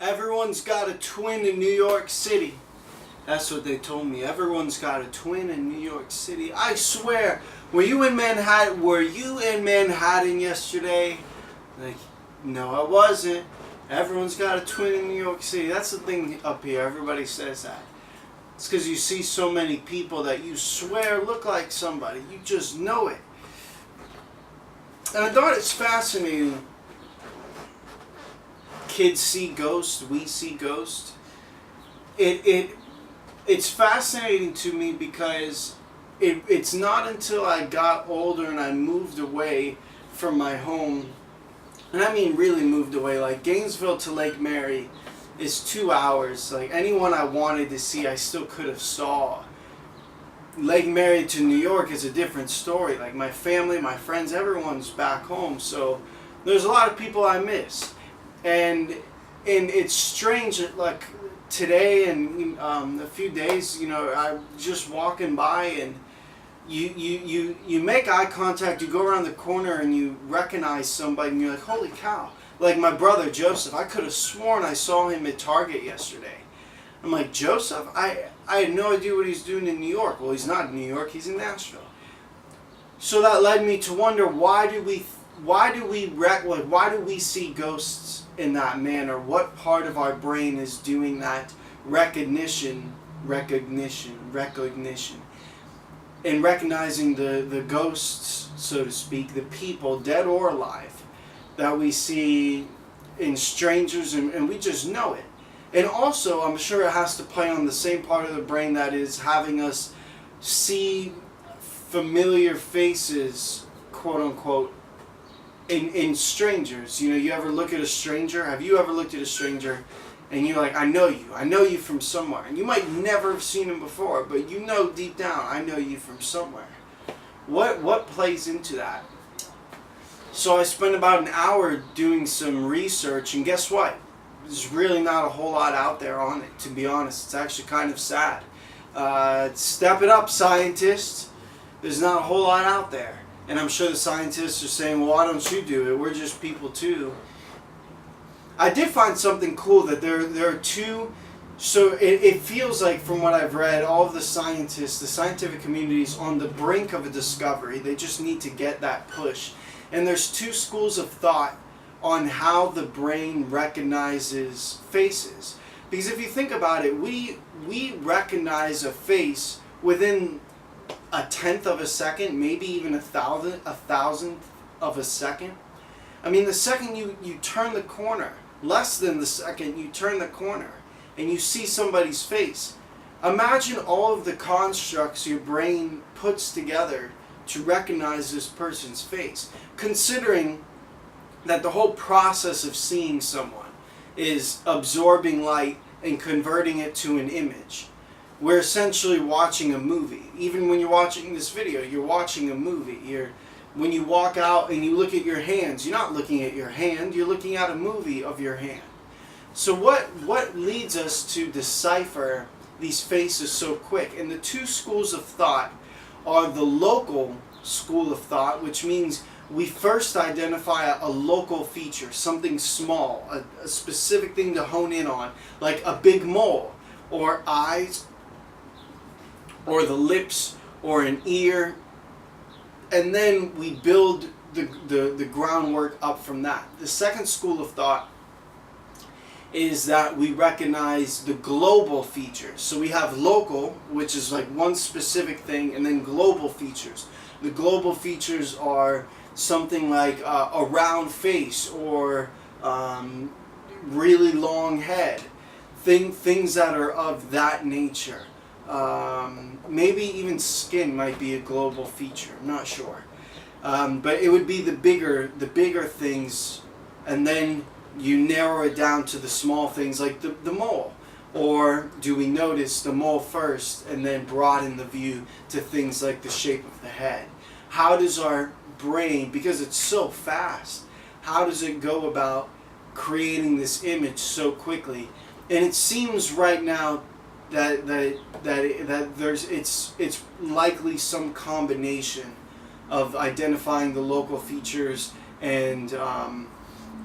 Everyone's got a twin in New York City. That's what they told me. Everyone's got a twin in New York City. I swear, were you in Manhattan yesterday? Like, no, I wasn't. Everyone's got a twin in New York City. That's the thing up here. Everybody says that. It's because you see so many people that you swear look like somebody. You just know it. And I thought it's fascinating. Kids see ghosts. We see ghosts. It's fascinating to me because it's not until I got older and I moved away from my home, and I mean really moved away, like Gainesville to Lake Mary is 2 hours. Like anyone I wanted to see, I still could have saw. Lake Mary to New York is a different story. Like my family, my friends, everyone's back home, so there's a lot of people I miss. And it's strange, like today and a few days, I'm just walking by and you make eye contact, you go around the corner and you recognize somebody and you're like, holy cow. Like my brother Joseph, I could have sworn I saw him at Target yesterday. I'm like, Joseph? I had no idea what he's doing in New York. Well, he's not in New York, he's in Nashville. So that led me to wonder, why do we see ghosts in that manner? What part of our brain is doing that recognition, and recognizing the ghosts, so to speak, the people, dead or alive, that we see in strangers, and we just know it. And also, I'm sure it has to play on the same part of the brain that is having us see familiar faces, quote unquote, in strangers. You ever look at a stranger? Have you ever looked at a stranger and you're like, I know you from somewhere. And you might never have seen him before, but you know deep down, I know you from somewhere. What plays into that? So I spent about an hour doing some research, and guess what? There's really not a whole lot out there on it, to be honest. It's actually kind of sad. Step it up, scientists. There's not a whole lot out there. And I'm sure the scientists are saying, well, why don't you do it? We're just people too. I did find something cool, that there are two. So it feels like, from what I've read, all of the scientists, the scientific community is on the brink of a discovery. They just need to get that push. And there's two schools of thought on how the brain recognizes faces. Because if you think about it, we recognize a face within a tenth of a second, maybe even a thousandth of a second. I mean, the second you turn the corner, less than the second you turn the corner, and you see somebody's face. Imagine all of the constructs your brain puts together to recognize this person's face, considering that the whole process of seeing someone is absorbing light and converting it to an image. We're essentially watching a movie. Even when you're watching this video, you're watching a movie. When you walk out and you look at your hands, you're not looking at your hand, you're looking at a movie of your hand. So what leads us to decipher these faces so quick? And the two schools of thought are the local school of thought, which means we first identify a local feature, something small, a specific thing to hone in on, like a big mole, or eyes, or the lips, or an ear, and then we build the groundwork up from that. The second school of thought is that we recognize the global features. So we have local, which is like one specific thing, and then global features. The global features are something like a round face, or really long head, things that are of that nature. Maybe even skin might be a global feature. I'm not sure, but it would be the bigger things, and then you narrow it down to the small things, like the mole. Or do we notice the mole first and then broaden the view to things like the shape of the head? How does our brain, because it's so fast, how does it go about creating this image so quickly? And it seems right now that it's likely some combination of identifying the local features and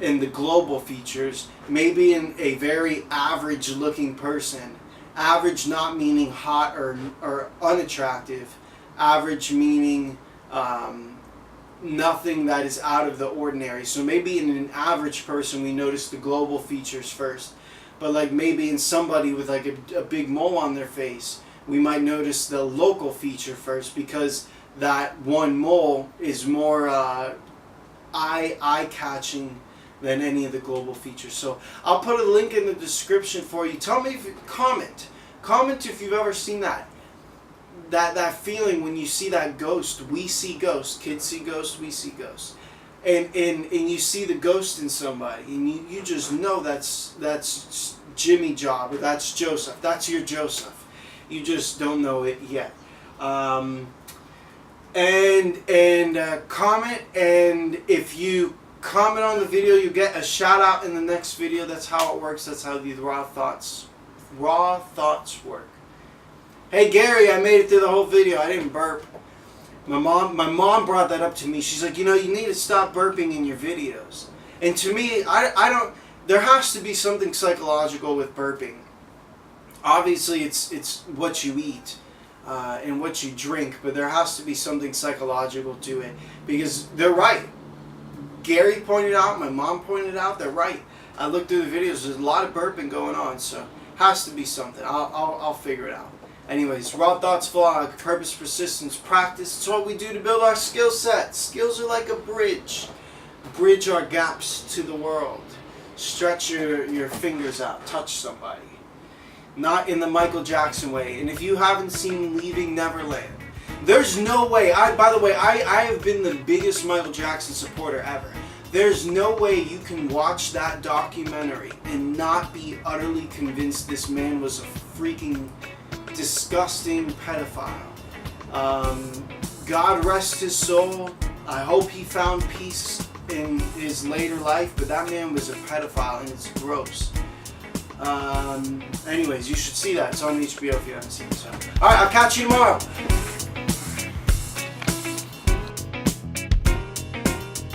in the global features, maybe in a very average looking person. Average not meaning hot or unattractive. Average meaning nothing that is out of the ordinary. So maybe in an average person we notice the global features first. But like maybe in somebody with like a big mole on their face, we might notice the local feature first, because that one mole is more eye-catching than any of the global features. So I'll put a link in the description for you. Tell me, comment if you've ever seen that feeling when you see that ghost. We see ghosts, kids see ghosts, we see ghosts, and you see the ghost in somebody, and you just know that's Jimmy Job, or that's Joseph, that's your Joseph. You just don't know it yet. And comment, and if you comment on the video, you get a shout out in the next video. That's how it works. That's how the raw thoughts work. Hey Gary, I made it through the whole video. I didn't burp. My mom brought that up to me. She's like, you need to stop burping in your videos. And to me, I don't. There has to be something psychological with burping. Obviously, it's what you eat and what you drink, but there has to be something psychological to it, because they're right. Gary pointed out, my mom pointed out, they're right. I looked through the videos. There's a lot of burping going on, so has to be something. I'll figure it out. Anyways, raw thoughts, vlog, purpose, persistence, practice. It's what we do to build our skill set. Skills are like a bridge. Bridge our gaps to the world. Stretch your fingers out. Touch somebody. Not in the Michael Jackson way. And if you haven't seen Leaving Neverland, there's no way. By the way, I have been the biggest Michael Jackson supporter ever. There's no way you can watch that documentary and not be utterly convinced this man was a freaking disgusting pedophile. God rest his soul. I hope he found peace in his later life, but that man was a pedophile, and it's gross. Anyways, you should see that. It's on HBO if you haven't seen it. So, alright, I'll catch you tomorrow.